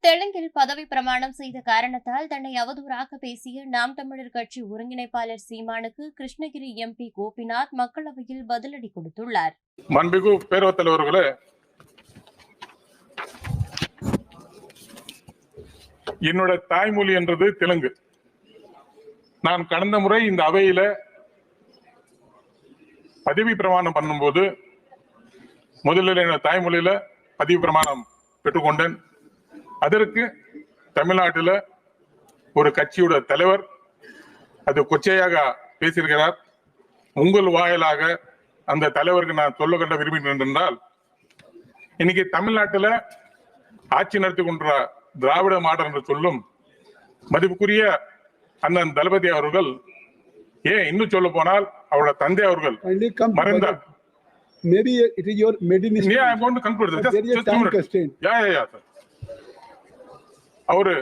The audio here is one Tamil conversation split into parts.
தெலுங்கில் பதவி பிரமாணம் செய்த காரணத்தால் தன்னை அவதூறாக பேசிய நாம் தமிழர் கட்சி ஒருங்கிணைப்பாளர் சீமானுக்கு கிருஷ்ணகிரி எம்பி கோபிநாத் மக்களவையில் பதிலடி கொடுத்துள்ளார். மாண்புமிகு பேரவைத் தலைவர்களே, என்னோட தாய்மொழி என்றது தெலுங்கு. நான் கடந்த முறை இந்த அவையில பதவி பிரமாணம் பண்ணும்போது முதலில் என்னோட தாய்மொழியில பதவி பிரமாணம் பெற்றுக்கொண்டேன். அதற்கு தமிழ்நாட்டில் ஒரு கட்சியோட தலைவர் அது கொச்சையாக பேசியிருக்கிறார். உங்கள் வாயிலாக அந்த தலைவருக்கு நான் சொல்ல கட்ட விரும்புகிறேன் என்றால், இன்னைக்கு தமிழ்நாட்டில் ஆட்சி நடத்தி கொண்ட திராவிட மாடல் என்று சொல்லும் மதிப்புக்குரிய அண்ணன் தளபதி அவர்கள், ஏன் இன்னும் சொல்ல போனால் அவரோட தந்தை அவர்கள் மறைந்தார். Maybe it is your maiden name. Yeah, I'm going to conclude. Just 2 minutes. Yeah, sir. அவரு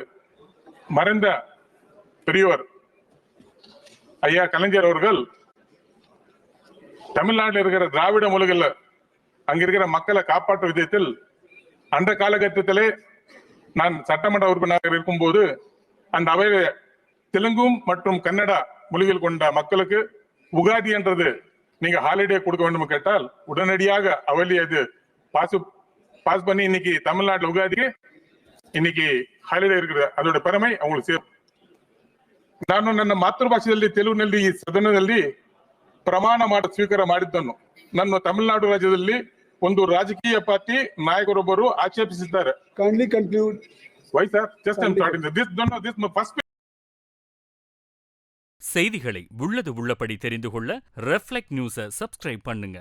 மறைந்த பெரியவர் ஐயா கலைஞர் அவர்கள் தமிழ்நாட்டில் இருக்கிற திராவிட மொழிகள்ல அங்க இருக்கிற மக்களை காப்பாற்றும் விதத்தில் அந்த காலகட்டத்திலே நான் சட்டமன்ற உறுப்பினராக இருக்கும்போது அந்த அவையில தெலுங்கும் மற்றும் கன்னடா மொழிகள் கொண்ட மக்களுக்கு உகாதி என்றது நீங்க ஹாலிடே கொடுக்க வேண்டும் கேட்டால் உடனடியாக அவையிலே அது பாஸ் பண்ணி இன்னைக்கு தமிழ்நாட்டில் உகாதிக்கு இன்னைக்கு ಹಾಲಿಡೇ ಇರುತ್ತದೆ. ಅದರ ಪರಮೈ ಅವங்களுக்கு ಸೇರ್. ನಾನು ನನ್ನ ಮಾತೃಭಾಷೆಯಲ್ಲಿ ತೆಲುಗಿನಲ್ಲಿ ಈ ಸದನದಲ್ಲಿ ಪ್ರಮಾಣ ಸ್ವೀಕಾರ ಮಾಡಿದ್ದನ್ನು ನನ್ನ ತಮಿಳುನಾಡು ರಾಜ್ಯದಲ್ಲಿ ಒಂದು ರಾಜಕೀಯ party ನಾಯಕರೊಬ್ಬರು ಆಕ್ಷೇಪಿಸಿದ್ದಾರೆ. Kindly conclude. Why sir? Just I'm starting this my first. செய்திகளை உள்ளது உள்ளபடி தெரிந்து கொள்ள ரெஃப்ளெக்ட் நியூஸை சப்ஸ்கிரைப் பண்ணுங்க.